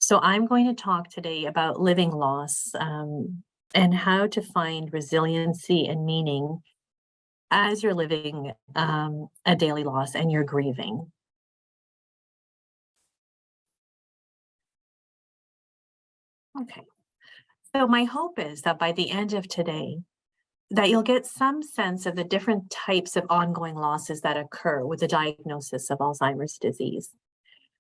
So I'm going to talk today about living loss and how to find resiliency and meaning as you're living a daily loss and you're grieving. Okay. So my hope is that by the end of today, that you'll get some sense of the different types of ongoing losses that occur with the diagnosis of Alzheimer's disease.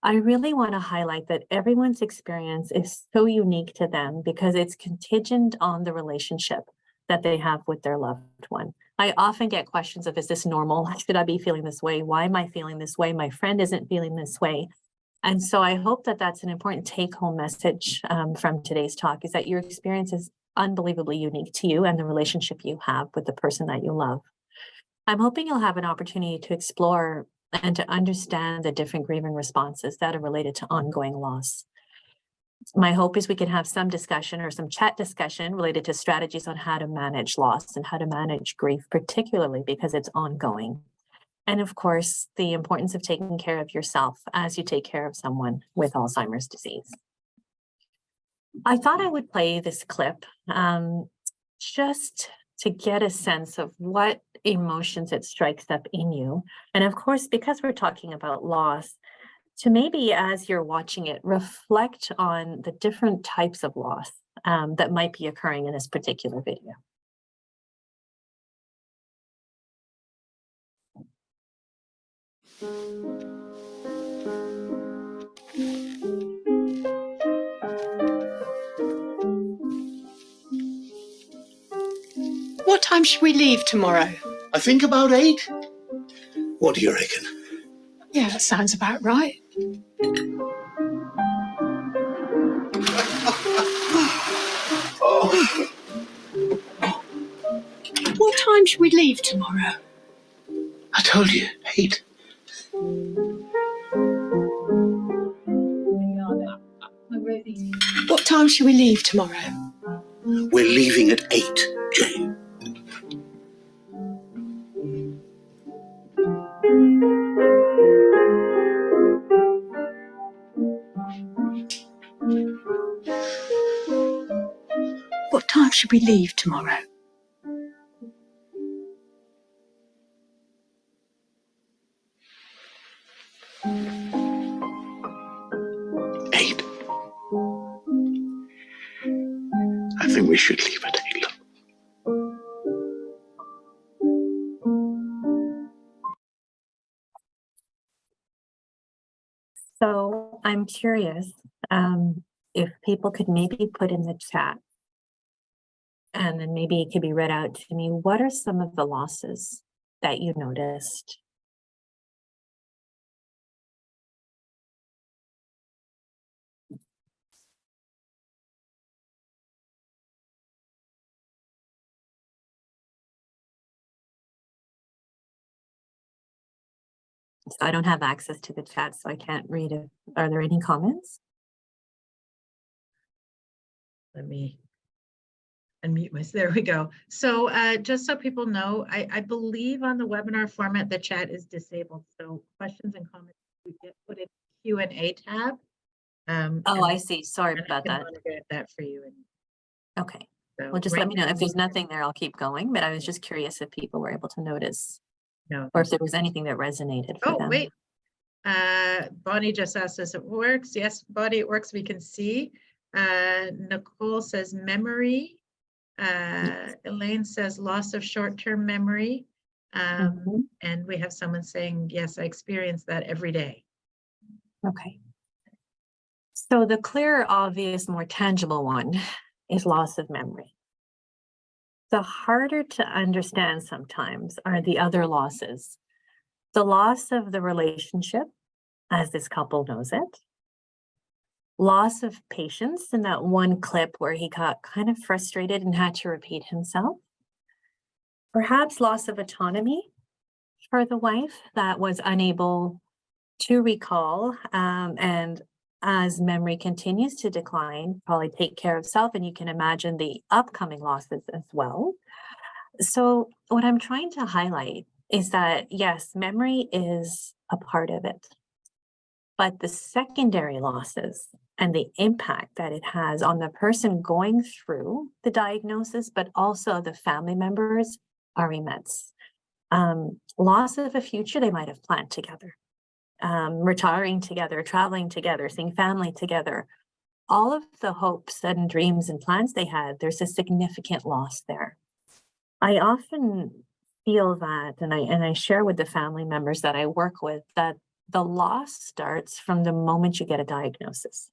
I really want to highlight that everyone's experience is so unique to them because it's contingent on the relationship that they have with their loved one. I often get questions of, is this normal? Should I be feeling this way? Why am I feeling this way? My friend isn't feeling this way. And so I hope that that's an important take-home message from today's talk, is that your experience is unbelievably unique to you and the relationship you have with the person that you love. I'm hoping you'll have an opportunity to explore and to understand the different grieving responses that are related to ongoing loss. My hope is we can have some discussion or some chat discussion related to strategies on how to manage loss and how to manage grief, particularly because it's ongoing. And of course, the importance of taking care of yourself as you take care of someone with Alzheimer's disease. I thought I would play this clip just to get a sense of what emotions it strikes up in you. And of course, because we're talking about loss, to maybe as you're watching it, reflect on the different types of loss that might be occurring in this particular video. What time should we leave tomorrow? I think about 8. What do you reckon? Yeah, that sounds about right. What time should we leave tomorrow? I told you, 8. What time should we leave tomorrow? We're leaving at 8, Jane. What time should we leave tomorrow? I think we should leave at 8. So I'm curious if people could maybe put in the chat, and then maybe it could be read out to me, what are some of the losses that you noticed? So I don't have access to the chat, so I can't read it. Are there any comments? Let me unmute myself. There we go. So just so people know, I believe on the webinar format, the chat is disabled. So questions and comments, we get put in Q&A tab. Oh, I see. Sorry about that. Get that for you. Okay. So Well, just right let me know now, if there's nothing there. I'll keep going. But I was just curious if people were able to notice, no, or if there was anything that resonated for them. Oh, wait. Bonnie just asked us, it works. Yes, Bonnie, it works. We can see. Nicole says memory. Elaine says loss of short-term memory. And we have someone saying, yes, I experience that every day. Okay. So the clear, obvious, more tangible one is loss of memory. The harder to understand sometimes are the other losses. The loss of the relationship, as this couple knows it. Loss of patience in that one clip where he got kind of frustrated and had to repeat himself. Perhaps loss of autonomy for the wife that was unable to recall, and as memory continues to decline, probably take care of self, and you can imagine the upcoming losses as well. So what I'm trying to highlight is that, yes, memory is a part of it. But the secondary losses and the impact that it has on the person going through the diagnosis, but also the family members, are immense. Loss of a future they might have planned together, retiring together, traveling together, seeing family together. All of the hopes and dreams and plans they had, there's a significant loss there. I often feel that, and I share with the family members that I work with, that the loss starts from the moment you get a diagnosis.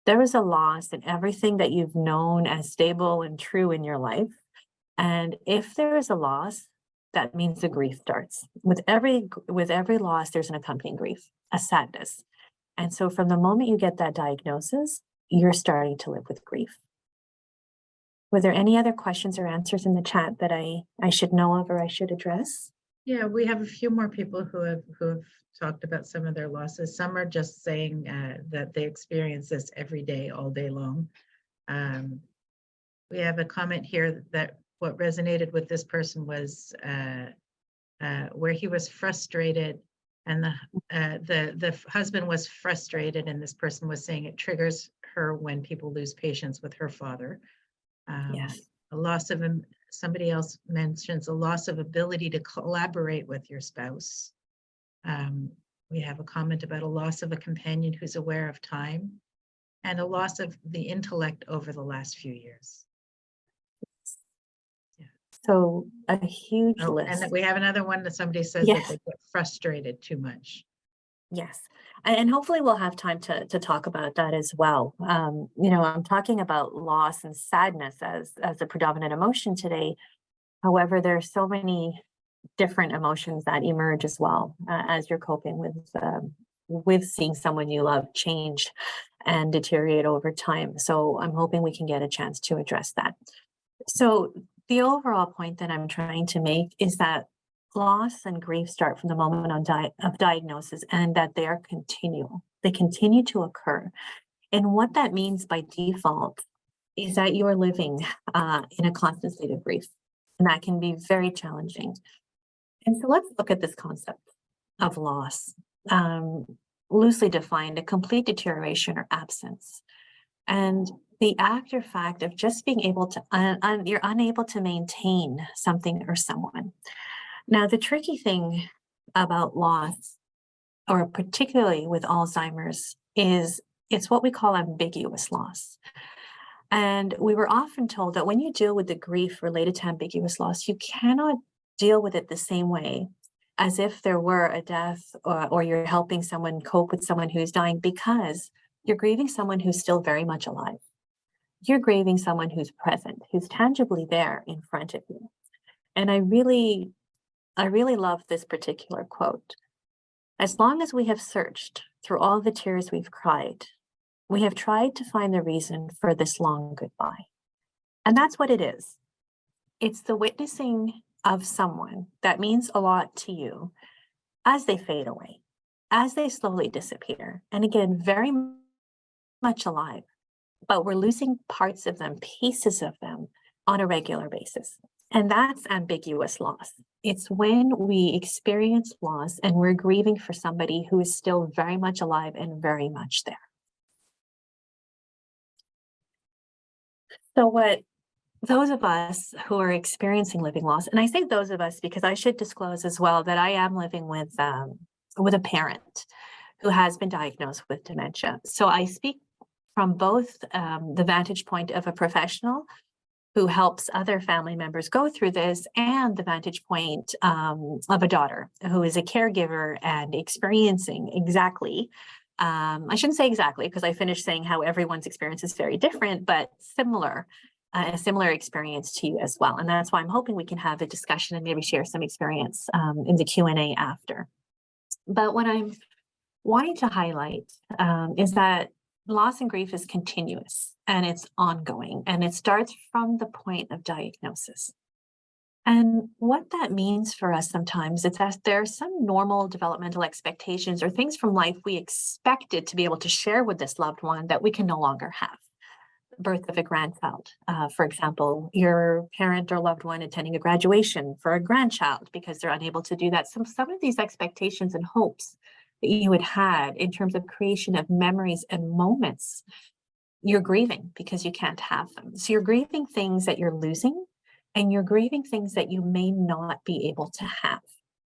There is a loss in everything that you've known as stable and true in your life. And if there is a loss, that means the grief starts. With every loss, there's an accompanying grief, a sadness. And so from the moment you get that diagnosis, you're starting to live with grief. Were there any other questions or answers in the chat that I should know of or I should address? Yeah, we have a few more people who have talked about some of their losses. Some are just saying that they experience this every day, all day long. We have a comment here that what resonated with this person was where he was frustrated, and the husband was frustrated, and this person was saying it triggers her when people lose patience with her father. Yes. A loss of somebody else mentions a loss of ability to collaborate with your spouse. We have a comment about a loss of a companion who's aware of time, and a loss of the intellect over the last few years. Yeah. So a huge list. And that we have another one that somebody says that they get frustrated too much. Yes. And hopefully we'll have time to talk about that as well. I'm talking about loss and sadness as a predominant emotion today. However, there are so many different emotions that emerge as well as you're coping with seeing someone you love change and deteriorate over time. So I'm hoping we can get a chance to address that. So the overall point that I'm trying to make is that loss and grief start from the moment of diagnosis, and that they are continual. They continue to occur. And what that means by default is that you are living in a constant state of grief. And that can be very challenging. And so let's look at this concept of loss. Loosely defined, a complete deterioration or absence. And the act or fact of just being able to, you're unable to maintain something or someone. Now, the tricky thing about loss, or particularly with Alzheimer's, is it's what we call ambiguous loss. And we were often told that when you deal with the grief related to ambiguous loss, you cannot deal with it the same way as if there were a death, or you're helping someone cope with someone who's dying, because you're grieving someone who's still very much alive. You're grieving someone who's present, who's tangibly there in front of you. And I really love this particular quote. As long as we have searched through all the tears we've cried, we have tried to find the reason for this long goodbye. And that's what it is. It's the witnessing of someone that means a lot to you as they fade away, as they slowly disappear. And again, very much alive, but we're losing parts of them, pieces of them on a regular basis. And that's ambiguous loss. It's when we experience loss and we're grieving for somebody who is still very much alive and very much there. So what those of us who are experiencing living loss, and I say those of us because I should disclose as well that I am living with a parent who has been diagnosed with dementia. So I speak from both the vantage point of a professional who helps other family members go through this, and the vantage point of a daughter who is a caregiver and experiencing exactly, I shouldn't say exactly because I finished saying how everyone's experience is very different, but similar, a similar experience to you as well. And that's why I'm hoping we can have a discussion and maybe share some experience in the Q&A after. But what I'm wanting to highlight is that loss and grief is continuous and it's ongoing, and it starts from the point of diagnosis. And what that means for us sometimes is that there are some normal developmental expectations or things from life we expected to be able to share with this loved one that we can no longer have. Birth of a grandchild, for example, your parent or loved one attending a graduation for a grandchild because they're unable to do that. Some of these expectations and hopes that you had had in terms of creation of memories and moments, you're grieving because you can't have them. So you're grieving things that you're losing, and you're grieving things that you may not be able to have.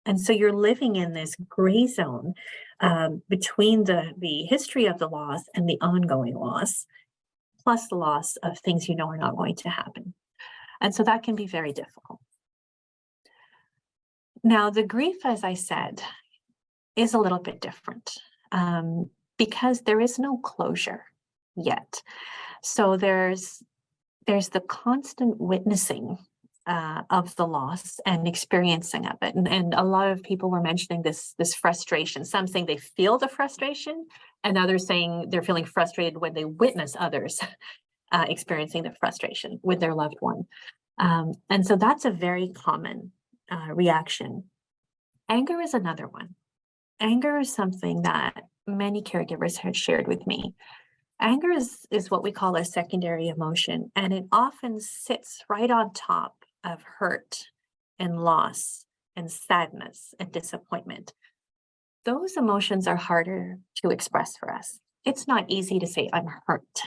And so you're living in this gray zone between the history of the loss and the ongoing loss, plus the loss of things you know are not going to happen. And so that can be very difficult. Now, the grief, as I said, is a little bit different because there is no closure yet. So there's the constant witnessing of the loss and experiencing of it. And a lot of people were mentioning this frustration. Some saying they feel the frustration, and others saying they're feeling frustrated when they witness others experiencing the frustration with their loved one. And so that's a very common reaction. Anger is another one. Anger is something that many caregivers have shared with me. Anger is what we call a secondary emotion, and it often sits right on top of hurt and loss and sadness and disappointment. Those emotions are harder to express for us. It's not easy to say, I'm hurt,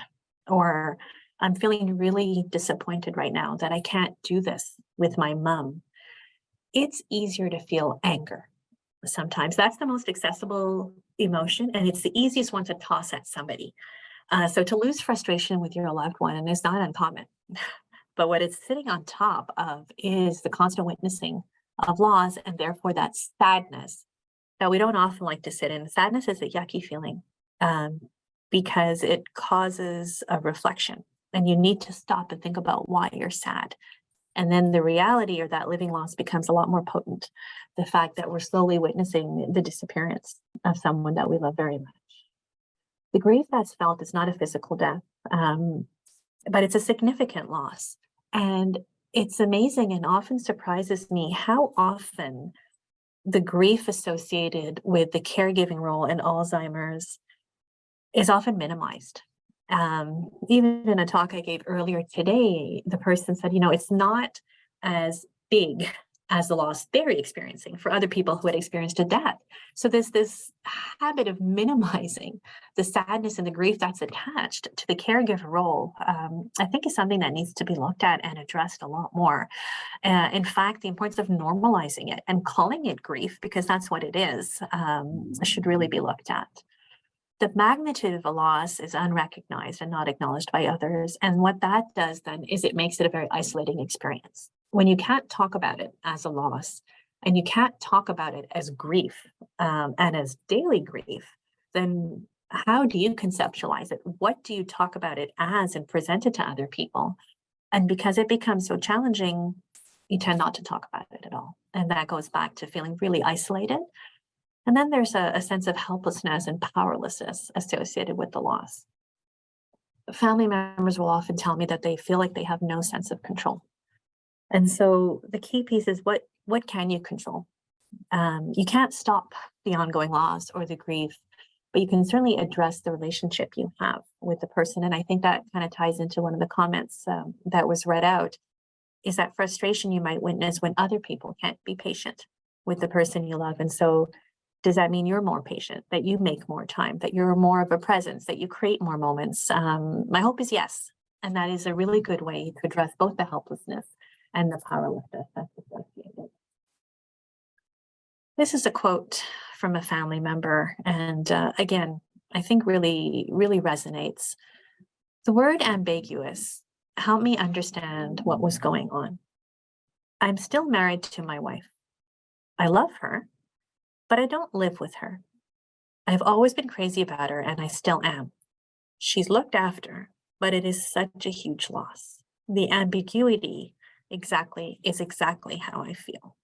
or I'm feeling really disappointed right now that I can't do this with my mom. It's easier to feel anger. Sometimes that's the most accessible emotion, and it's the easiest one to toss at somebody. So to lose frustration with your loved one is not uncommon. But what it's sitting on top of is the constant witnessing of loss, and therefore that sadness that we don't often like to sit in. Sadness is a yucky feeling because it causes a reflection, and you need to stop and think about why you're sad. And then the reality or that living loss becomes a lot more potent. The fact that we're slowly witnessing the disappearance of someone that we love very much. The grief that's felt is not a physical death, but it's a significant loss. And it's amazing and often surprises me how often the grief associated with the caregiving role in Alzheimer's is often minimized. Even in a talk I gave earlier today, the person said, it's not as big as the loss they're experiencing for other people who had experienced a death. So there's this habit of minimizing the sadness and the grief that's attached to the caregiver role, I think is something that needs to be looked at and addressed a lot more. In fact, the importance of normalizing it and calling it grief, because that's what it is, should really be looked at. The magnitude of a loss is unrecognized and not acknowledged by others. And what that does then is it makes it a very isolating experience. When you can't talk about it as a loss, and you can't talk about it as grief and as daily grief, then how do you conceptualize it? What do you talk about it as and present it to other people? And because it becomes so challenging, you tend not to talk about it at all. And that goes back to feeling really isolated. And then there's a sense of helplessness and powerlessness associated with the loss. Family members will often tell me that they feel like they have no sense of control. And so the key piece is what can you control? You can't stop the ongoing loss or the grief, but you can certainly address the relationship you have with the person. And I think that kind of ties into one of the comments that was read out, is that frustration you might witness when other people can't be patient with the person you love. And so does that mean you're more patient, that you make more time, that you're more of a presence, that you create more moments? My hope is yes. And that is a really good way to address both the helplessness and the powerlessness that's associated. This is a quote from a family member, and again, I think really, really resonates. The word ambiguous helped me understand what was going on. I'm still married to my wife. I love her, but I don't live with her. I've always been crazy about her, and I still am. She's looked after, but it is such a huge loss. The ambiguity is exactly how I feel.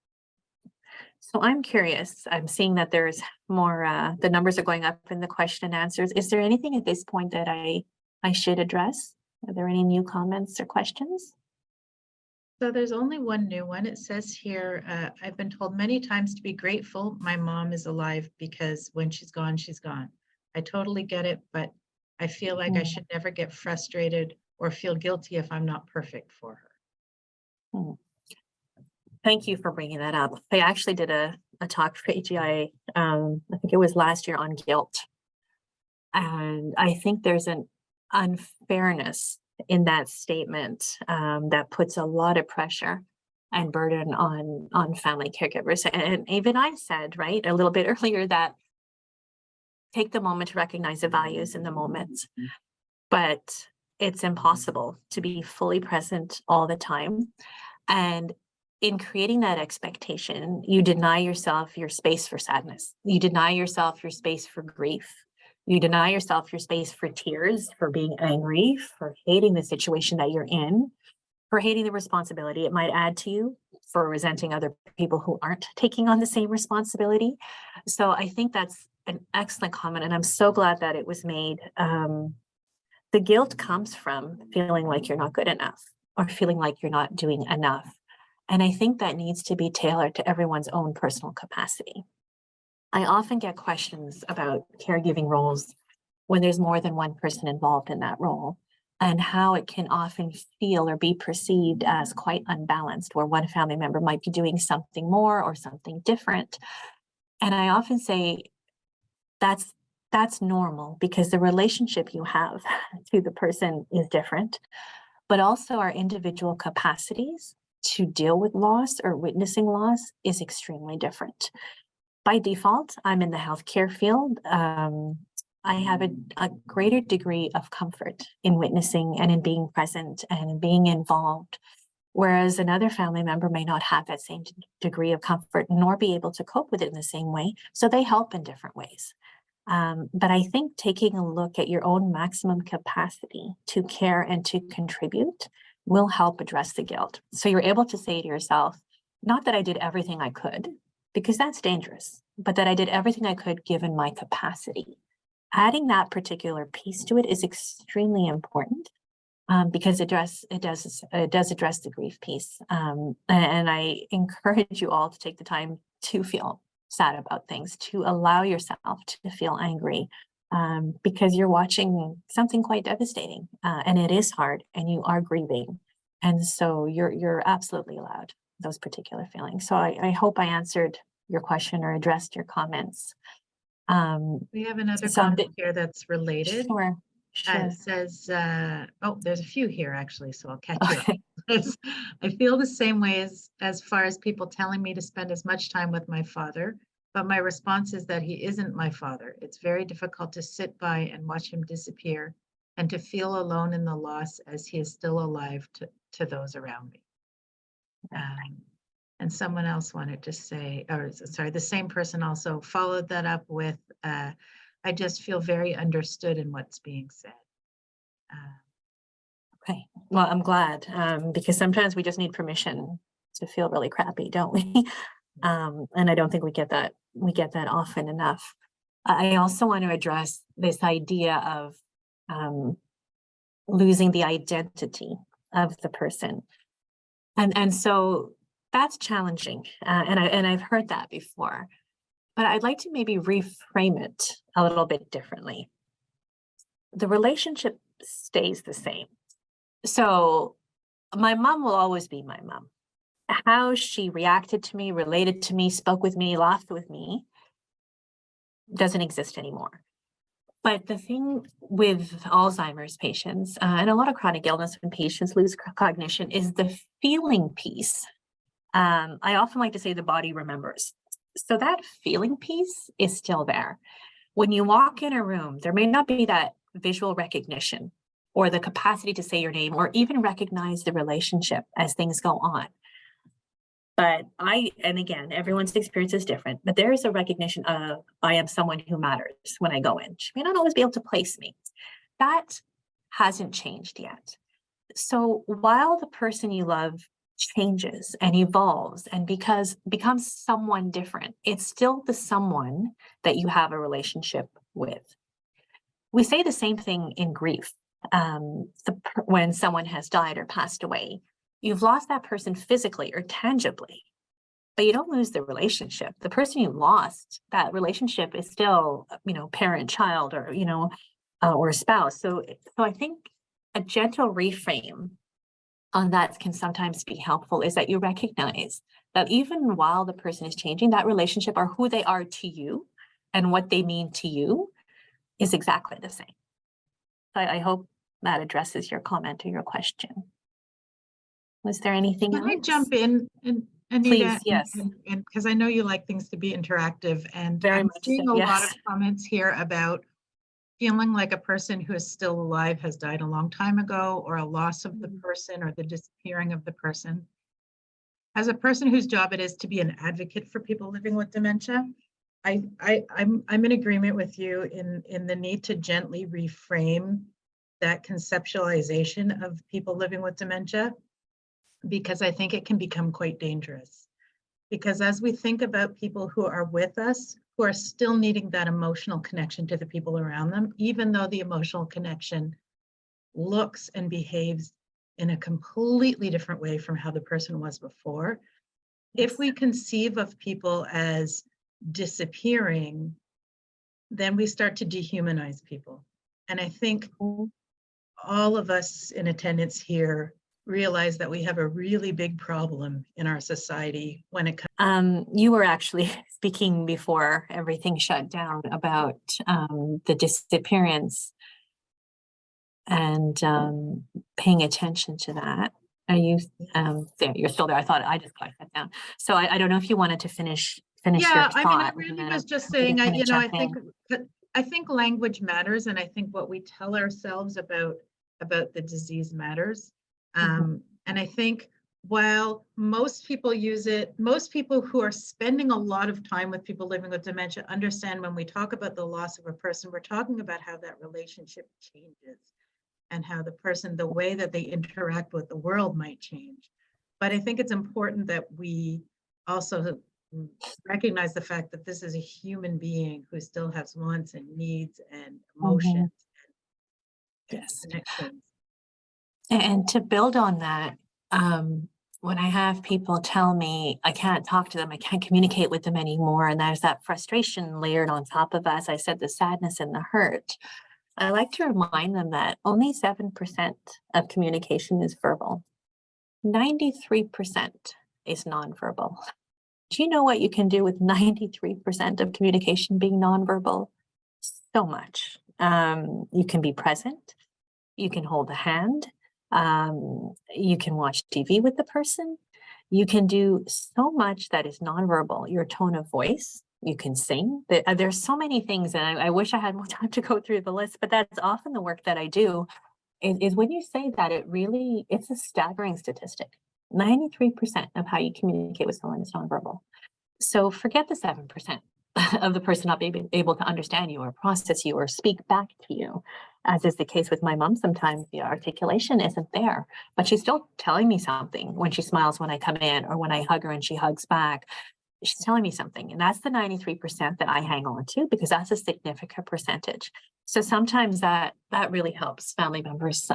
So I'm curious, I'm seeing that there's more, the numbers are going up in the question and answers. Is there anything at this point that I should address? Are there any new comments or questions? So there's only one new one. It says here, I've been told many times to be grateful my mom is alive, because when she's gone, she's gone. I totally get it, but I feel like I should never get frustrated or feel guilty if I'm not perfect for her. Thank you for bringing that up. I actually did a a talk for AGI, I think it was last year, on guilt. And I think there's an unfairness in that statement that puts a lot of pressure and burden on family caregivers. And even I said, right, a little bit earlier, that take the moment to recognize the values in the moment. But it's impossible to be fully present all the time. And in creating that expectation, you deny yourself your space for sadness. You deny yourself your space for grief. You deny yourself your space for tears, for being angry, for hating the situation that you're in, for hating the responsibility it might add to you, for resenting other people who aren't taking on the same responsibility. So I think that's an excellent comment, and I'm so glad that it was made. The guilt comes from feeling like you're not good enough, or feeling like you're not doing enough. And I think that needs to be tailored to everyone's own personal capacity. I often get questions about caregiving roles when there's more than one person involved in that role, and how it can often feel or be perceived as quite unbalanced, where one family member might be doing something more or something different. And I often say that's normal, because the relationship you have to the person is different, but also our individual capacities to deal with loss or witnessing loss is extremely different. By default, I'm in the healthcare field. I have a greater degree of comfort in witnessing and in being present and in being involved, whereas another family member may not have that same degree of comfort, nor be able to cope with it in the same way. So they help in different ways. But I think taking a look at your own maximum capacity to care and to contribute will help address the guilt. So you're able to say to yourself, not that I did everything I could, because that's dangerous, but that I did everything I could given my capacity. Adding that particular piece to it is extremely important, because it does address the grief piece. And I encourage you all to take the time to feel sad about things, to allow yourself to feel angry, because you're watching something quite devastating, and it is hard, and you are grieving. And so you're absolutely allowed those particular feelings. So I hope I answered your question or addressed your comments. We have another So comment here that's related. Sure. It says, oh, there's a few here actually, so I'll catch you up. It's, I feel the same way as far as people telling me to spend as much time with my father, but my response is that he isn't my father. It's very difficult to sit by and watch him disappear, and to feel alone in the loss as he is still alive to those around me. And someone else wanted to say, or sorry, the same person also followed that up with, I just feel very understood in what's being said. Okay, well, I'm glad, because sometimes we just need permission to feel really crappy, don't we? And I don't think we get that often enough. I also want to address this idea of losing the identity of the person. And so that's challenging. And I've heard that before, but I'd like to maybe reframe it a little bit differently. The relationship stays the same. So my mom will always be my mom. How she reacted to me, related to me, spoke with me, laughed with me, doesn't exist anymore. But the thing with Alzheimer's patients, and a lot of chronic illness when patients lose cognition, is the feeling piece. I often like to say the body remembers. So that feeling piece is still there. When you walk in a room, there may not be that visual recognition or the capacity to say your name or even recognize the relationship as things go on. But and again, everyone's experience is different, but there is a recognition of, I am someone who matters when I go in. She may not always be able to place me. That hasn't changed yet. So while the person you love changes and evolves and becomes someone different, it's still the someone that you have a relationship with. We say the same thing in grief. When someone has died or passed away, you've lost that person physically or tangibly, but you don't lose the relationship. The person you lost, that relationship is still, parent, child, or, or spouse. So I think a gentle reframe on that can sometimes be helpful, is that you recognize that even while the person is changing, that relationship or who they are to you and what they mean to you is exactly the same. I hope that addresses your comment or your question. Was there anything Can else? I jump in, and Anita? Please, yes. And because I know you like things to be interactive, and Very I'm much seeing so, a lot of yes. comments here about feeling like a person who is still alive has died a long time ago, or a loss of the person, or the disappearing of the person. As a person whose job it is to be an advocate for people living with dementia, I'm in agreement with you in the need to gently reframe that conceptualization of people living with dementia, because I think it can become quite dangerous. Because as we think about people who are with us, who are still needing that emotional connection to the people around them, even though the emotional connection looks and behaves in a completely different way from how the person was before. If we conceive of people as disappearing, then we start to dehumanize people. And I think all of us in attendance here realize that we have a really big problem in our society when it comes. You were actually speaking before everything shut down about the disappearance and paying attention to that. Are you there? You're still there. I thought I just got that down. So I don't know if you wanted to finish your Yeah, thought. I mean, I really was just saying, I think language matters, and I think what we tell ourselves about the disease matters. And I think while most people use it, most people who are spending a lot of time with people living with dementia understand when we talk about the loss of a person, we're talking about how that relationship changes and how the person, the way that they interact with the world might change. But I think it's important that we also recognize the fact that this is a human being who still has wants and needs and emotions and connections. And to build on that, when I have people tell me I can't talk to them, I can't communicate with them anymore, and there's that frustration layered on top of, as I said, the sadness and the hurt, I like to remind them that only 7% of communication is verbal. 93% is nonverbal. Do you know what you can do with 93% of communication being nonverbal? So much. You can be present. You can hold a hand. You can watch TV with the person. You can do so much that is nonverbal. Your tone of voice. You can sing. There's so many things, and I wish I had more time to go through the list, but that's often the work that I do, is when you say that, it's a staggering statistic. 93% of how you communicate with someone is nonverbal. So forget the 7% of the person not being able to understand you or process you or speak back to you, as is the case with my mom. Sometimes the articulation isn't there, but she's still telling me something when she smiles when I come in, or when I hug her and she hugs back. She's telling me something, and that's the 93% that I hang on to, because that's a significant percentage. So sometimes that really helps family members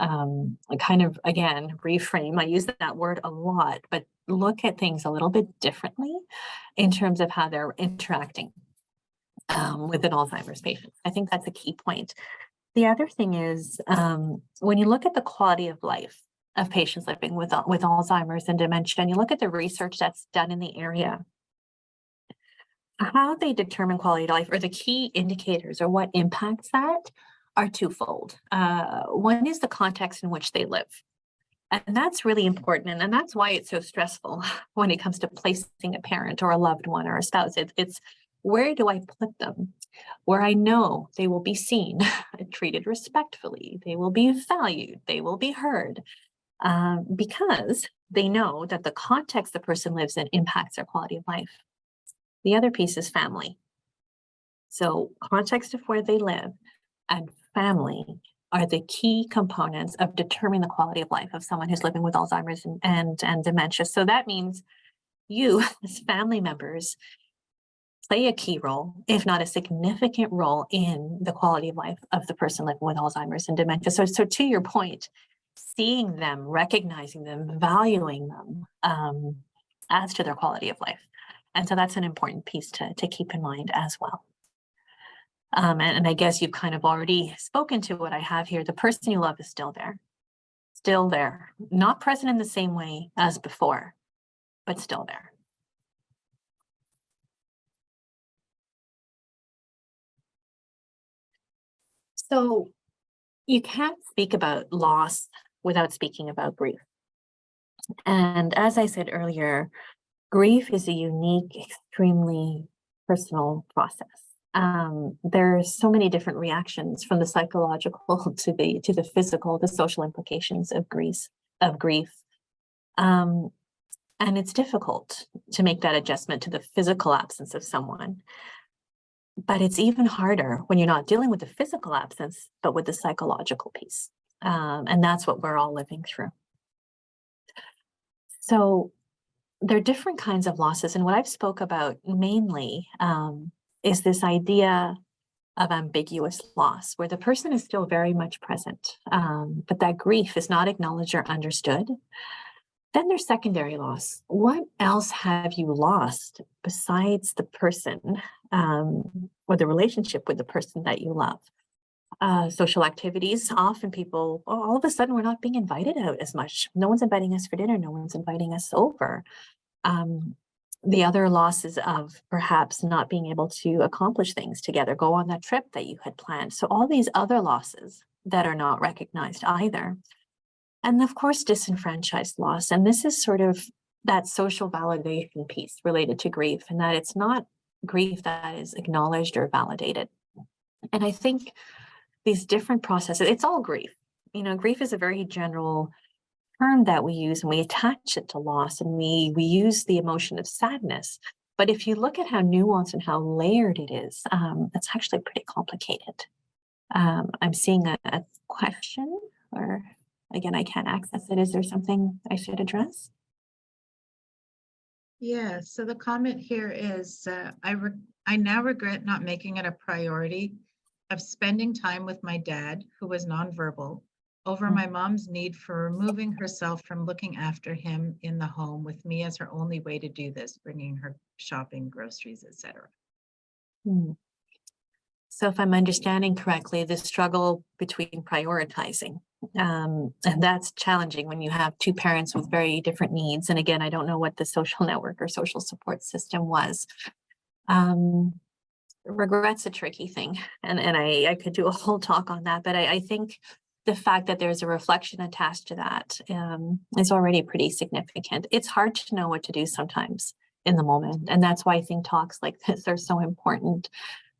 kind of, again, reframe. I use that word a lot, but look at things a little bit differently in terms of how they're interacting with an Alzheimer's patient. I think that's a key point. The other thing is, when you look at the quality of life of patients living with Alzheimer's and dementia, and you look at the research that's done in the area, how they determine quality of life, or the key indicators, or what impacts that, are twofold. One is the context in which they live. And that's really important. And that's why it's so stressful when it comes to placing a parent or a loved one or a spouse. It's where do I put them? Where I know they will be seen, treated respectfully, they will be valued, they will be heard, because they know that the context the person lives in impacts their quality of life. The other piece is family. So context of where they live and family are the key components of determining the quality of life of someone who's living with Alzheimer's and dementia. So that means you, as family members, play a key role, if not a significant role, in the quality of life of the person living with Alzheimer's and dementia. So to your point, seeing them, recognizing them, valuing them adds to their quality of life. And so that's an important piece to keep in mind as well. And I guess you've kind of already spoken to what I have here. The person you love is still there, not present in the same way as before, but still there. So you can't speak about loss without speaking about grief. And as I said earlier, grief is a unique, extremely personal process. There's so many different reactions, from the psychological to the physical, the social implications of grief. Um, and it's difficult to make that adjustment to the physical absence of someone. But it's even harder when you're not dealing with the physical absence, but with the psychological piece. And that's what we're all living through. So there are different kinds of losses. And what I've spoke about mainly is this idea of ambiguous loss, where the person is still very much present, but that grief is not acknowledged or understood. Then there's secondary loss. What else have you lost besides the person or the relationship with the person that you love? Social activities, often people, all of a sudden, we're not being invited out as much. No one's inviting us for dinner. No one's inviting us over. The other losses of perhaps not being able to accomplish things together, go on that trip that you had planned. So all these other losses that are not recognized either. And of course, disenfranchised loss. And this is sort of that social validation piece related to grief, and that it's not grief that is acknowledged or validated. And I think these different processes, it's all grief. You know, grief is a very general term that we use, and we attach it to loss, and we use the emotion of sadness. But if you look at how nuanced and how layered it is, it's actually pretty complicated. I'm seeing a question, or again, I can't access it. Is there something I should address? Yeah, so the comment here is, I now regret not making it a priority of spending time with my dad, who was nonverbal, over my mom's need for removing herself from looking after him in the home, with me as her only way to do this, bringing her shopping, groceries, etc. So if I'm understanding correctly, the struggle between prioritizing, and that's challenging when you have two parents with very different needs. And again, I don't know what the social network or social support system was. Regret's a tricky thing, and I could do a whole talk on that, but I think the fact that there's a reflection attached to that is already pretty significant. It's hard to know what to do sometimes in the moment, and that's why I think talks like this are so important,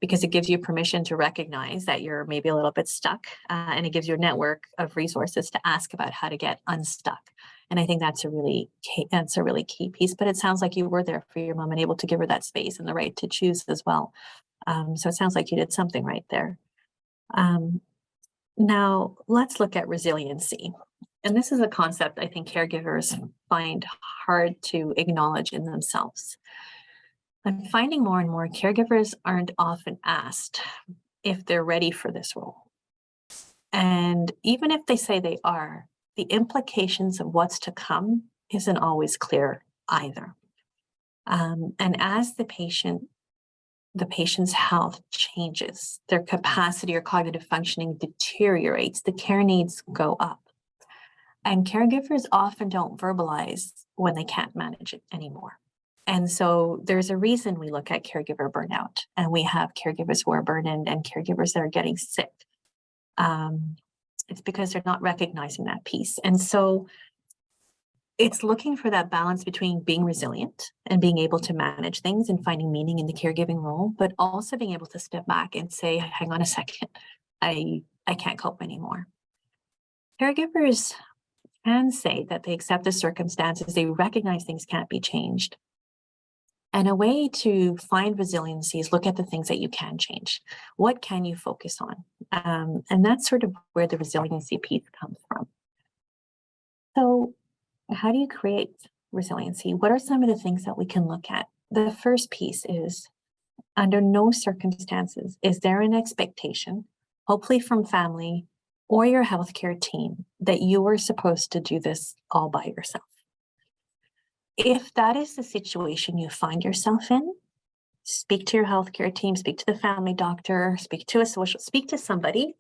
because it gives you permission to recognize that you're maybe a little bit stuck, and it gives you a network of resources to ask about how to get unstuck. And I think that's a really key piece. But it sounds like you were there for your mom and able to give her that space and the right to choose as well. So it sounds like you did something right there. Now let's look at resiliency. And this is a concept I think caregivers find hard to acknowledge in themselves. I'm finding more and more caregivers aren't often asked if they're ready for this role. And even if they say they are, the implications of what's to come isn't always clear either. And as the patient's health changes, their capacity or cognitive functioning deteriorates, the care needs go up. And caregivers often don't verbalize when they can't manage it anymore. And so there's a reason we look at caregiver burnout, and we have caregivers who are burned and caregivers that are getting sick. It's because they're not recognizing that piece. And so it's looking for that balance between being resilient and being able to manage things and finding meaning in the caregiving role, but also being able to step back and say, hang on a second, I can't cope anymore. Caregivers can say that they accept the circumstances, they recognize things can't be changed. And a way to find resiliency is look at the things that you can change. What can you focus on? And that's sort of where the resiliency piece comes from. So how do you create resiliency? What are some of the things that we can look at? The first piece is, under no circumstances is there an expectation, hopefully from family or your healthcare team, that you are supposed to do this all by yourself. If that is the situation you find yourself in, speak to your healthcare team, speak to the family doctor, speak to somebody,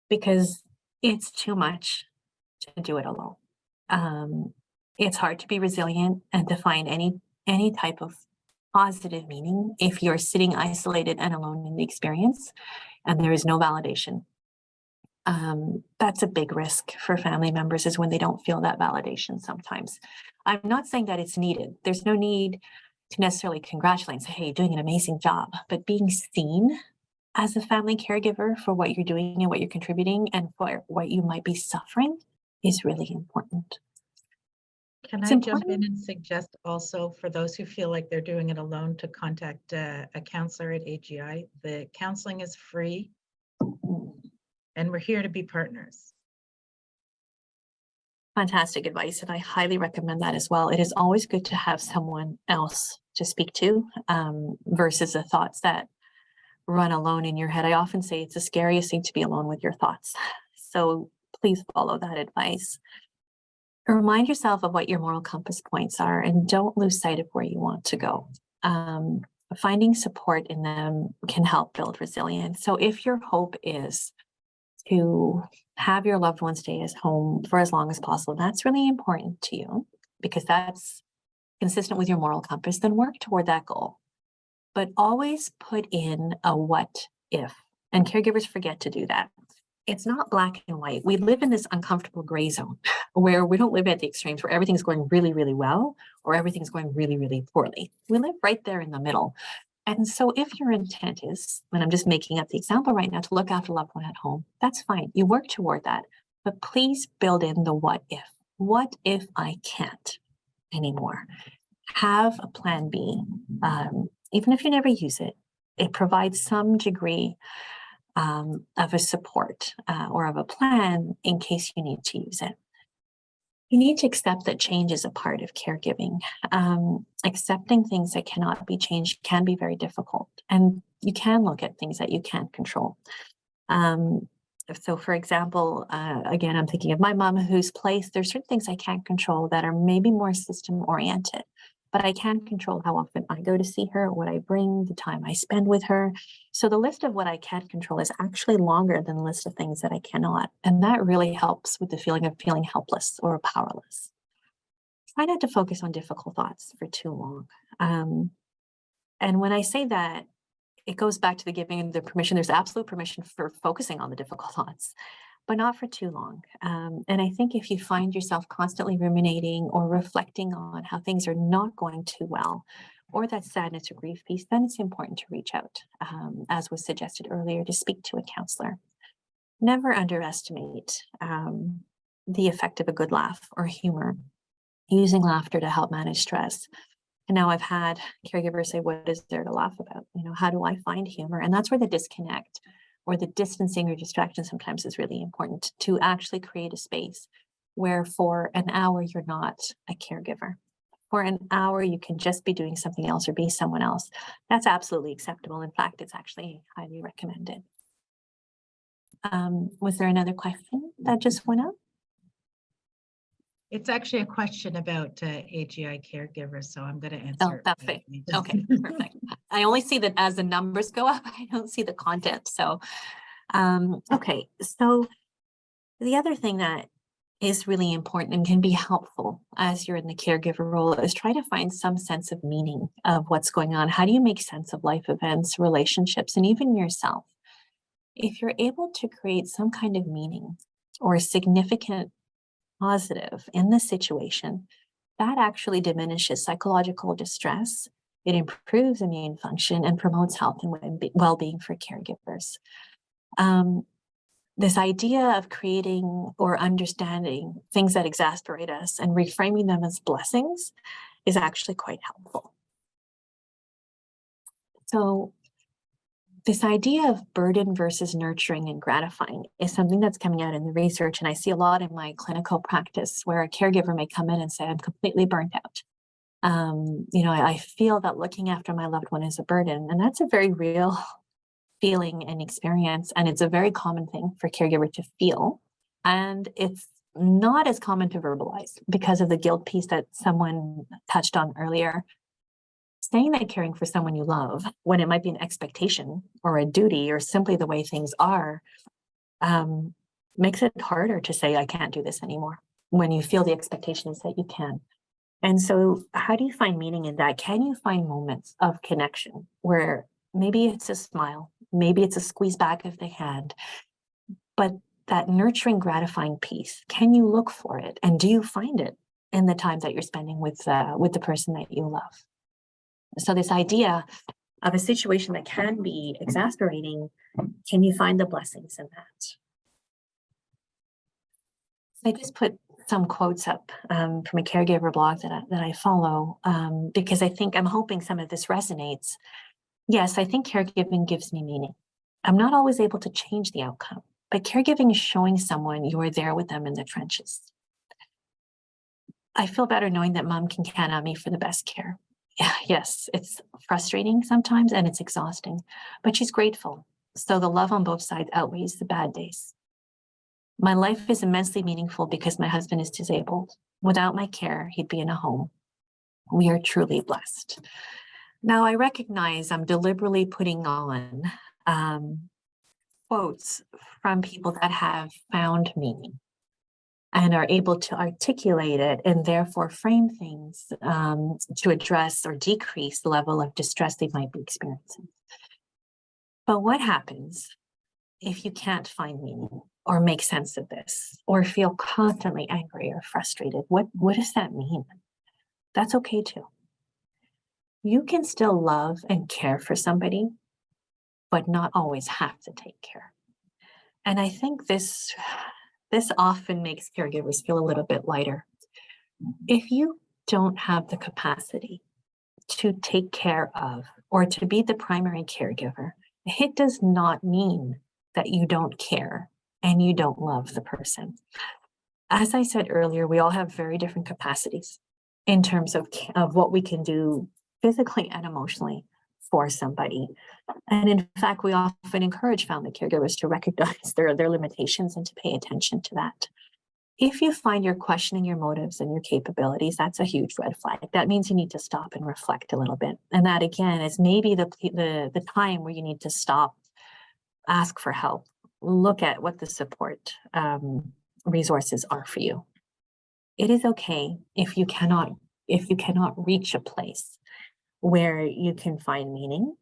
because it's too much to do it alone. It's hard to be resilient and to find any type of positive meaning if you're sitting isolated and alone in the experience, and there is no validation That's a big risk for family members, is when they don't feel that validation sometimes. I'm not saying that it's needed. There's no need to necessarily congratulate and say, hey, you're doing an amazing job, but being seen as a family caregiver for what you're doing and what you're contributing and for what you might be suffering is really important. Can It's I jump important. in and suggest also for those who feel like they're doing it alone to contact a counselor at AGI? The counseling is free and we're here to be partners. Fantastic advice, and I highly recommend that as well. It is always good to have someone else to speak to versus the thoughts that run alone in your head. I often say it's the scariest thing to be alone with your thoughts. So please follow that advice. Remind yourself of what your moral compass points are and don't lose sight of where you want to go. Finding support in them can help build resilience. So if your hope is to have your loved one stay at home for as long as possible, that's really important to you because that's consistent with your moral compass, then work toward that goal. But always put in a what if, and caregivers forget to do that. It's not black and white. We live in this uncomfortable gray zone where we don't live at the extremes where everything's going really, really well or everything's going really, really poorly. We live right there in the middle. And so if your intent is, and I'm just making up the example right now, to look after a loved one at home, that's fine. You work toward that. But please build in the what if. What if I can't anymore? Have a plan B. Even if you never use it, it provides some degree of a support or of a plan in case you need to use it. You need to accept that change is a part of caregiving. Accepting things that cannot be changed can be very difficult, and you can look at things that you can't control. So for example, again, I'm thinking of my mom whose place, there's certain things I can't control that are maybe more system oriented, but I can control how often I go to see her, what I bring, the time I spend with her. So the list of what I can't control is actually longer than the list of things that I cannot. And that really helps with the feeling of feeling helpless or powerless. Try not to focus on difficult thoughts for too long. And when I say that, it goes back to the giving the permission. There's absolute permission for focusing on the difficult thoughts, but not for too long. And I think if you find yourself constantly ruminating or reflecting on how things are not going too well, or that sadness or grief piece, then it's important to reach out, as was suggested earlier, to speak to a counselor. Never underestimate the effect of a good laugh or humor, using laughter to help manage stress. And now I've had caregivers say, what is there to laugh about? You know, how do I find humor? And that's where the disconnect or the distancing or distraction sometimes is really important, to actually create a space where for an hour you're not a caregiver. For an hour you can just be doing something else or be someone else. That's absolutely acceptable. In fact, it's actually highly recommended. Was there another question that just went up? It's actually a question about AGI caregivers, so I'm going to answer. Oh, that's it. Okay, perfect. I only see that as the numbers go up, I don't see the content. So, okay. So the other thing that is really important and can be helpful as you're in the caregiver role is try to find some sense of meaning of what's going on. How do you make sense of life events, relationships, and even yourself? If you're able to create some kind of meaning or a significant positive in the situation, that actually diminishes psychological distress. It improves immune function and promotes health and well-being for caregivers. This idea of creating or understanding things that exasperate us and reframing them as blessings is actually quite helpful. So this idea of burden versus nurturing and gratifying is something that's coming out in the research. And I see a lot in my clinical practice where a caregiver may come in and say, I'm completely burnt out. I feel that looking after my loved one is a burden. And that's a very real feeling and experience. And it's a very common thing for caregiver to feel. And it's not as common to verbalize because of the guilt piece that someone touched on earlier. Saying that caring for someone you love, when it might be an expectation or a duty or simply the way things are, makes it harder to say, I can't do this anymore, when you feel the expectation is that you can. And so how do you find meaning in that? Can you find moments of connection where maybe it's a smile, maybe it's a squeeze back of the hand, but that nurturing, gratifying peace? Can you look for it? And do you find it in the time that you're spending with the person that you love? So this idea of a situation that can be exasperating, can you find the blessings in that? I just put some quotes up from a caregiver blog that I follow because I'm hoping some of this resonates. Yes, I think caregiving gives me meaning. I'm not always able to change the outcome, but caregiving is showing someone you are there with them in the trenches. I feel better knowing that mom can count on me for the best care. Yeah, yes, it's frustrating sometimes and it's exhausting, but she's grateful. So the love on both sides outweighs the bad days. My life is immensely meaningful because my husband is disabled. Without my care, he'd be in a home. We are truly blessed. Now, I recognize I'm deliberately putting on quotes from people that have found meaning and are able to articulate it and therefore frame things to address or decrease the level of distress they might be experiencing. But what happens if you can't find meaning or make sense of this or feel constantly angry or frustrated? What does that mean? That's okay too. You can still love and care for somebody, but not always have to take care. And I think this often makes caregivers feel a little bit lighter. If you don't have the capacity to take care of or to be the primary caregiver, it does not mean that you don't care and you don't love the person. As I said earlier, we all have very different capacities in terms of what we can do physically and emotionally for somebody. And in fact, we often encourage family caregivers to recognize their limitations and to pay attention to that. If you find you're questioning your motives and your capabilities, that's a huge red flag. That means you need to stop and reflect a little bit. And that again is maybe the time where you need to stop, ask for help, look at what the support resources are for you. It is okay if you cannot reach a place where you can find meaning.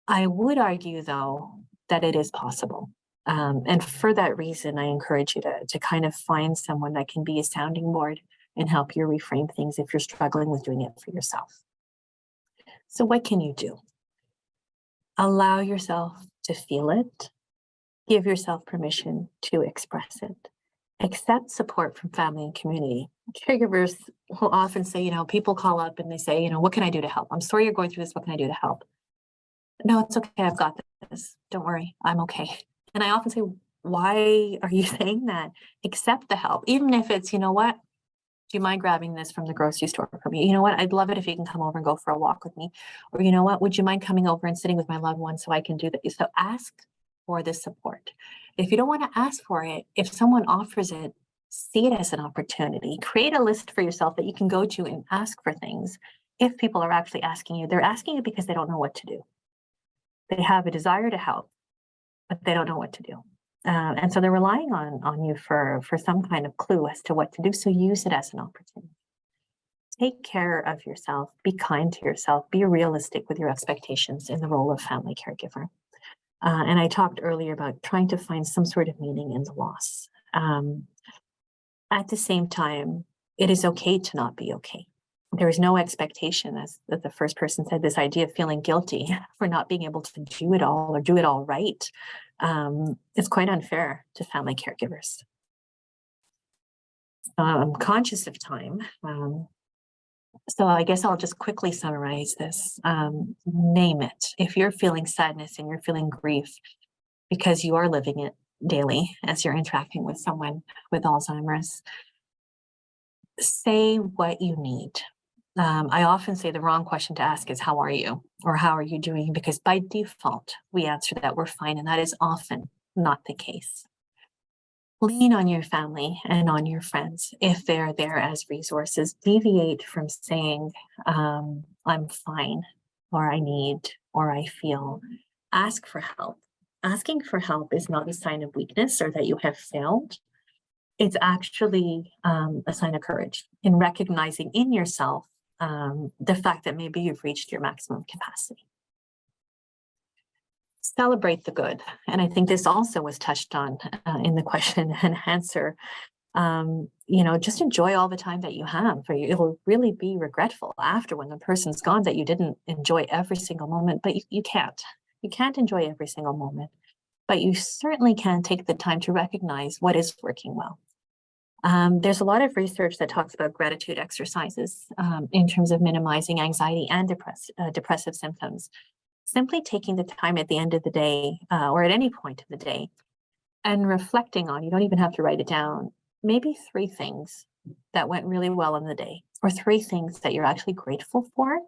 I would argue, though, that it is possible. And for that reason, I encourage you to kind of find someone that can be a sounding board and help you reframe things if you're struggling with doing it for yourself. So what can you do? Allow yourself to feel it. Give yourself permission to express it. Accept support from family and community. Caregivers will often say, people call up and they say, what can I do to help? I'm sorry you're going through this. What can I do to help? No, it's okay. I've got this. Don't worry. I'm okay. And I often say, why are you saying that? Accept the help. Even if it's, do you mind grabbing this from the grocery store for me? I'd love it if you can come over and go for a walk with me. Or would you mind coming over and sitting with my loved one so I can do that? So ask for the support. If you don't want to ask for it, if someone offers it, see it as an opportunity. Create a list for yourself that you can go to and ask for things. If people are actually asking you, they're asking you because they don't know what to do. They have a desire to help, but they don't know what to do. And so they're relying on you for some kind of clue as to what to do. So use it as an opportunity. Take care of yourself. Be kind to yourself. Be realistic with your expectations in the role of family caregiver. And I talked earlier about trying to find some sort of meaning in the loss. At the same time, it is okay to not be okay. There is no expectation, as the first person said, this idea of feeling guilty for not being able to do it all or do it all right. It's quite unfair to family caregivers. I'm conscious of time. So I guess I'll just quickly summarize this. Name it. If you're feeling sadness and you're feeling grief because you are living it daily as you're interacting with someone with Alzheimer's, say what you need. I often say the wrong question to ask is, how are you? Or how are you doing? Because by default, we answer that we're fine. And that is often not the case. Lean on your family and on your friends if they're there as resources. Deviate from saying, I'm fine, or I need, or I feel. Ask for help. Asking for help is not a sign of weakness or that you have failed. It's actually a sign of courage in recognizing in yourself the fact that maybe you've reached your maximum capacity. celebrate the good. And I think this also was touched on in the question and answer. Just enjoy all the time that you have, for you. It'll really be regretful after, when the person's gone, that you didn't enjoy every single moment, but you can't. You can't enjoy every single moment, but you certainly can take the time to recognize what is working well. There's a lot of research that talks about gratitude exercises in terms of minimizing anxiety and depressive symptoms. Simply taking the time at the end of the day or at any point of the day and reflecting on, you don't even have to write it down, maybe 3 things that went really well in the day, or 3 things that you're actually grateful for.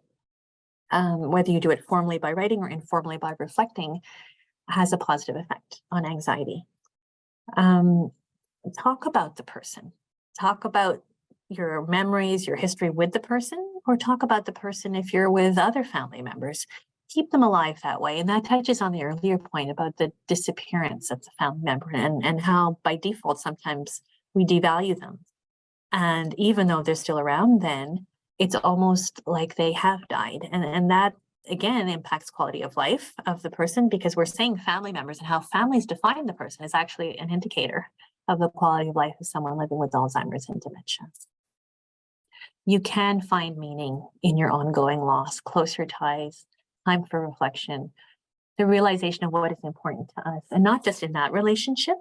Whether you do it formally by writing or informally by reflecting, has a positive effect on anxiety. Talk about the person. Talk about your memories, your history with the person, or talk about the person if you're with other family members. Keep them alive that way. And that touches on the earlier point about the disappearance of the family member, and how by default sometimes we devalue them. And even though they're still around, then it's almost like they have died. And that again impacts quality of life of the person, because we're saying family members, and how families define the person is actually an indicator of the quality of life of someone living with Alzheimer's and dementia. You can find meaning in your ongoing loss, closer ties, time for reflection, the realization of what is important to us, and not just in that relationship,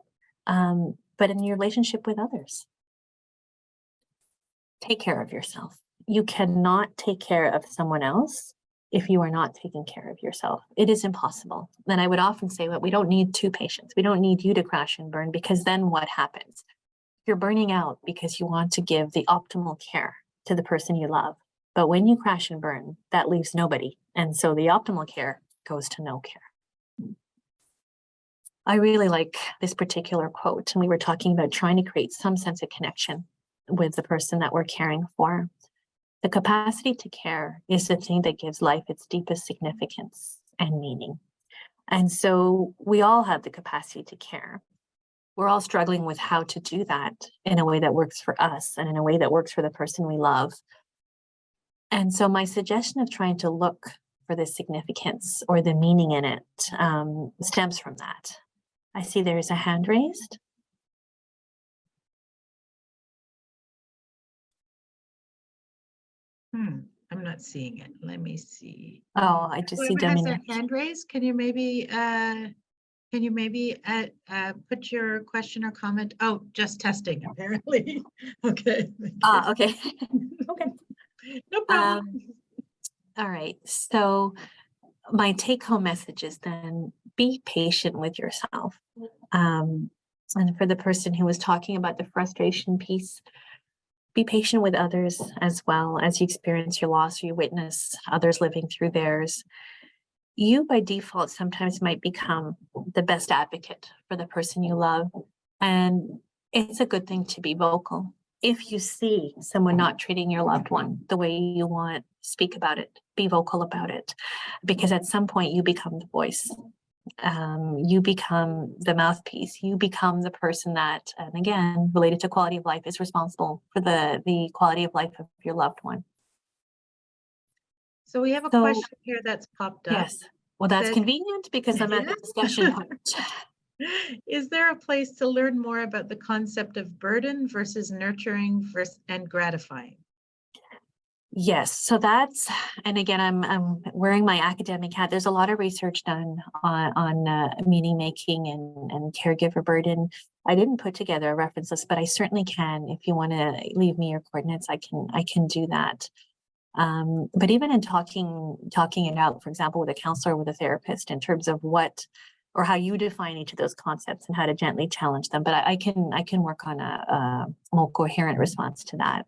but in your relationship with others. Take care of yourself. You cannot take care of someone else if you are not taking care of yourself. It is impossible. And I would often say that we don't need 2 patients. We don't need you to crash and burn, because then what happens? You're burning out because you want to give the optimal care to the person you love. But when you crash and burn, that leaves nobody. And so the optimal care goes to no care. I really like this particular quote, and we were talking about trying to create some sense of connection with the person that we're caring for. The capacity to care is the thing that gives life its deepest significance and meaning. And so we all have the capacity to care. We're all struggling with how to do that in a way that works for us and in a way that works for the person we love. And so my suggestion of trying to look for the significance or the meaning in it stems from that. I see there's a hand raised. I'm not seeing it. Let me see. Oh, I just see Whoever has Dominic. their hand raised, can you maybe put your question or comment? Oh, just testing, apparently. Okay. Okay. Okay. No problem. All right. So my take-home message is then be patient with yourself. And for the person who was talking about the frustration piece, be patient with others as well as you experience your loss, or you witness others living through theirs. You by default sometimes might become the best advocate for the person you love. And it's a good thing to be vocal. If you see someone not treating your loved one the way you want, speak about it, be vocal about it, because at some point you become the voice. You become the mouthpiece. You become the person that, and again, related to quality of life, is responsible for the quality of life of your loved one. So we have a So- question here that's popped up. Yes. Well, that's Said- convenient because I'm at the discussion part. Is there a place to learn more about the concept of burden versus nurturing and gratifying? Yes, so that's, and again, I'm wearing my academic hat. There's a lot of research done on meaning making and caregiver burden. I didn't put together a reference list, but I certainly can. If you want to leave me your coordinates, I can do that. But even in talking it out, for example, with a counselor, with a therapist, in terms of what or how you define each of those concepts and how to gently challenge them. But I can work on a more coherent response to that.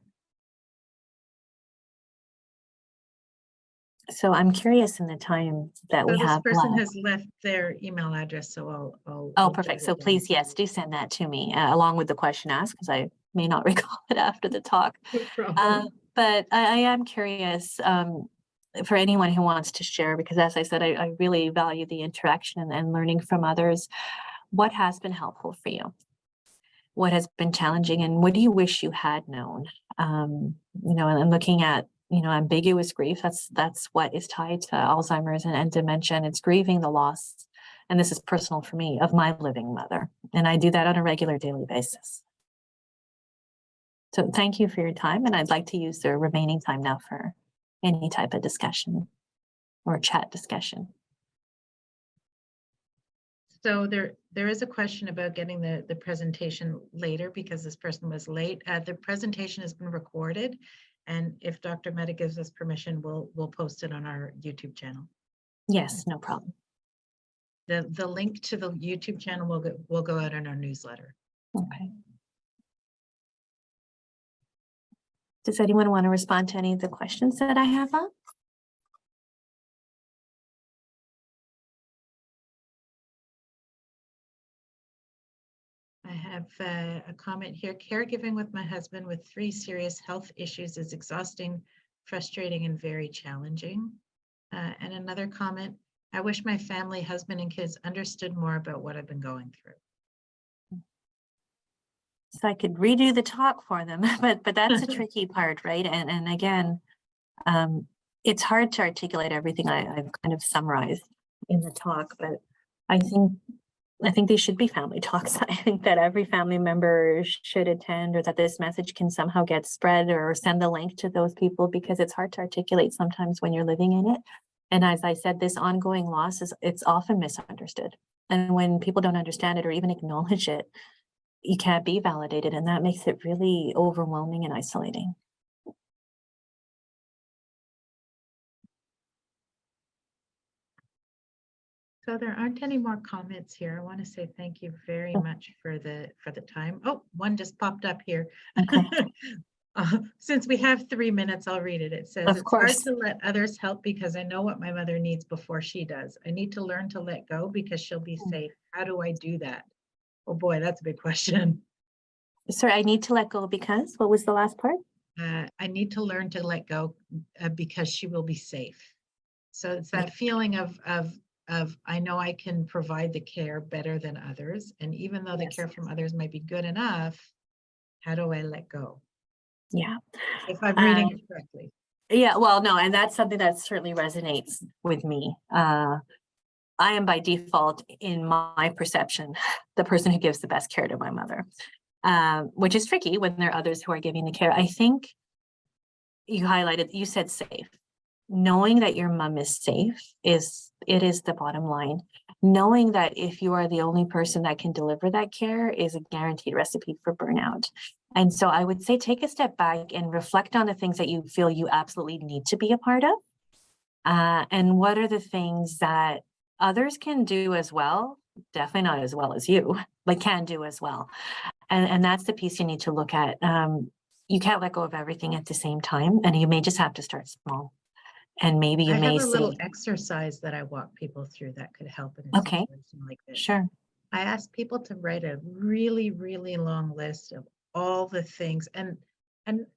So I'm curious in the time that So we this have person left. has left their email address, so I'll Oh, get perfect. it So down please, to yes, you. do send that to me along with the question asked, because I may not recall it after the talk. No problem. But I am curious for anyone who wants to share, because as I said, I really value the interaction and learning from others. What has been helpful for you? What has been challenging, and what do you wish you had known? And looking at, ambiguous grief, that's what is tied to Alzheimer's and dementia, and it's grieving the loss and this is personal for me, of my living mother. And I do that on a regular daily basis. So thank you for your time. And I'd like to use the remaining time now for any type of discussion or chat discussion. So there is a question about getting the presentation later because this person was late. The presentation has been recorded, and if Dr. Mehta gives us permission, we'll post it on our YouTube channel. Yes, no problem. The link to the YouTube channel will go out in our newsletter. Okay. Does anyone want to respond to any of the questions that I have up? I have a comment here. Caregiving with my husband with 3 serious health issues is exhausting, frustrating, and very challenging. And another comment, I wish my family, husband, and kids understood more about what I've been going through. So I could redo the talk for them, but that's the tricky part, right? And again, it's hard to articulate everything I've kind of summarized in the talk, but I think they should be family talks. I think that every family member should attend, or that this message can somehow get spread, or send the link to those people, because it's hard to articulate sometimes when you're living in it. And as I said, this ongoing loss it's often misunderstood. And when people don't understand it or even acknowledge it, you can't be validated, and that makes it really overwhelming and isolating. So there aren't any more comments here. I want to say thank you very much for the time. Oh, one just popped up here. Okay. Since we have 3 minutes, I'll read it. It says, Of it's course. hard to let others help because I know what my mother needs before she does. I need to learn to let go because she'll be safe. How do I do that? Oh boy, that's a big question. Sorry, I need to let go because, what was the last part? I need to learn to let go because she will be safe. So it's that feeling of I know I can provide the care better than others. And even though the care from others might be good enough, how do I let go? Yeah. If I'm reading it correctly. Yeah, well, no, and that's something that certainly resonates with me. I am by default, in my perception, the person who gives the best care to my mother, which is tricky when there are others who are giving the care. I think you said safe. Knowing that your mom is safe is the bottom line. Knowing that if you are the only person that can deliver that care is a guaranteed recipe for burnout. And so I would say take a step back and reflect on the things that you feel you absolutely need to be a part of. And what are the things that others can do as well? Definitely not as well as you, but can do as well. And that's the piece you need to look at. You can't let go of everything at the same time, and you may just have to start small. And maybe you I may have a little say, exercise that I walk people through that could help in a okay, situation like this. sure. I ask people to write a really, really long list of all the things and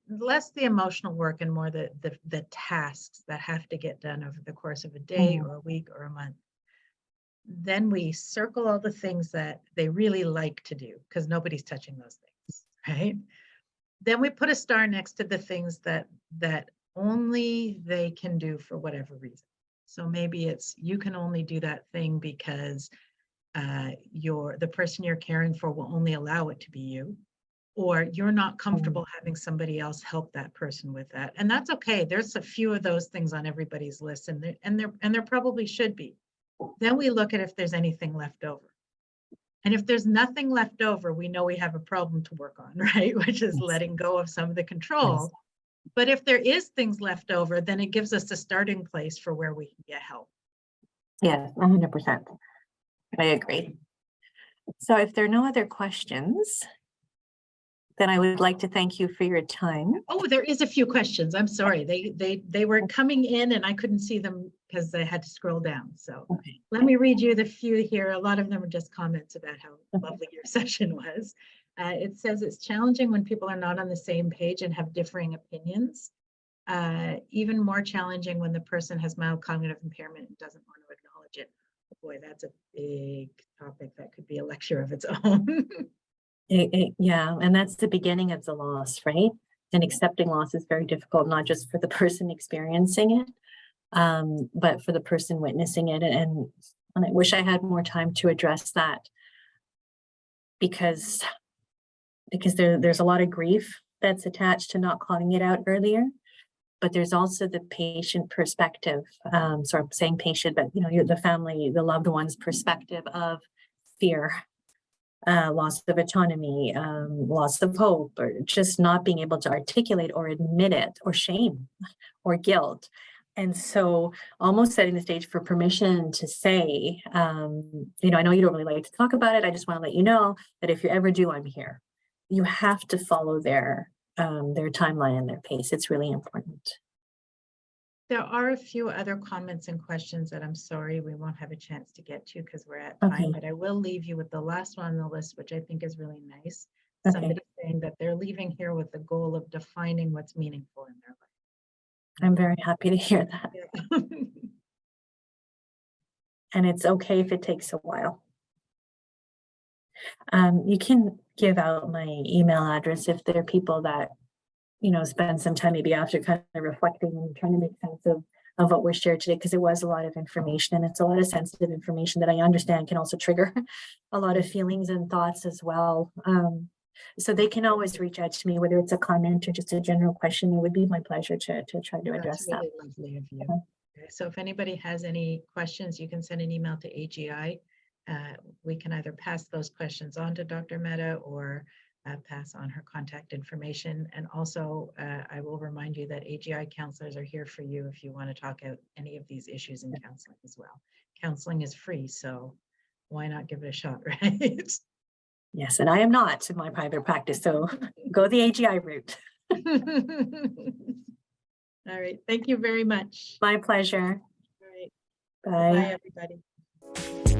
less the emotional work and more the tasks that have to get done over the course of a day or a week or a month. Then we circle all the things that they really like to do because nobody's touching those things, right? Then we put a star next to the things that only they can do for whatever reason. So maybe it's you can only do that thing because the person you're caring for will only allow it to be you, or you're not comfortable having somebody else help that person with that. And that's okay. There's a few of those things on everybody's list, and there probably should be. Then we look at if there's anything left over. And if there's nothing left over, we know we have a problem to work on, right? Which is letting go of some of the control. But if there is things left over, then it gives us a starting place for where we can get help. Yes, 100%. I agree. So if there are no other questions, then I would like to thank you for your time. Oh, there is a few questions. I'm sorry. They were coming in and I couldn't see them because I had to scroll down. So let me read you the few here. A lot of them are just comments about how lovely your session was. It says it's challenging when people are not on the same page and have differing opinions. Even more challenging when the person has mild cognitive impairment and doesn't want to acknowledge it. Boy, that's a big topic that could be a lecture of its own. Yeah, and that's the beginning of the loss, right? And accepting loss is very difficult, not just for the person experiencing it, but for the person witnessing it. And And I wish I had more time to address that because there's a lot of grief that's attached to not calling it out earlier. But there's also the patient perspective. So I'm saying patient, but the family, the loved one's perspective of fear, loss of autonomy, loss of hope, or just not being able to articulate or admit it, or shame or guilt. And so almost setting the stage for permission to say, I know you don't really like to talk about it. I just want to let you know that if you ever do, I'm here. You have to follow their timeline and their pace. It's really important. There are a few other comments and questions that I'm sorry we won't have a chance to get to because we're at time, but I will leave you with the last one on the list, which I think is really nice. Okay. Somebody saying that they're leaving here with the goal of defining what's meaningful in their life. I'm very happy to hear that. Yeah. And it's okay if it takes a while. You can give out my email address if there are people that, spend some time maybe after kind of reflecting and trying to make sense of what was shared today, because it was a lot of information and it's a lot of sensitive information that I understand can also trigger a lot of feelings and thoughts as well. So they can always reach out to me, whether it's a comment or just a general question. It would be my pleasure to try to address That's really lovely of you. Okay, so if anybody has any questions, you can send an email to AGI. We can either pass those questions on to Dr. Mehta or pass on her contact information. And also, I will remind you that AGI counselors are here for you if you want to talk out any of these issues in counseling as well. Counseling is free, so why not give it a shot, right? Yes, and I am not in my private practice, so go the AGI route. All right, thank you very much. My pleasure. All right, Bye. bye everybody.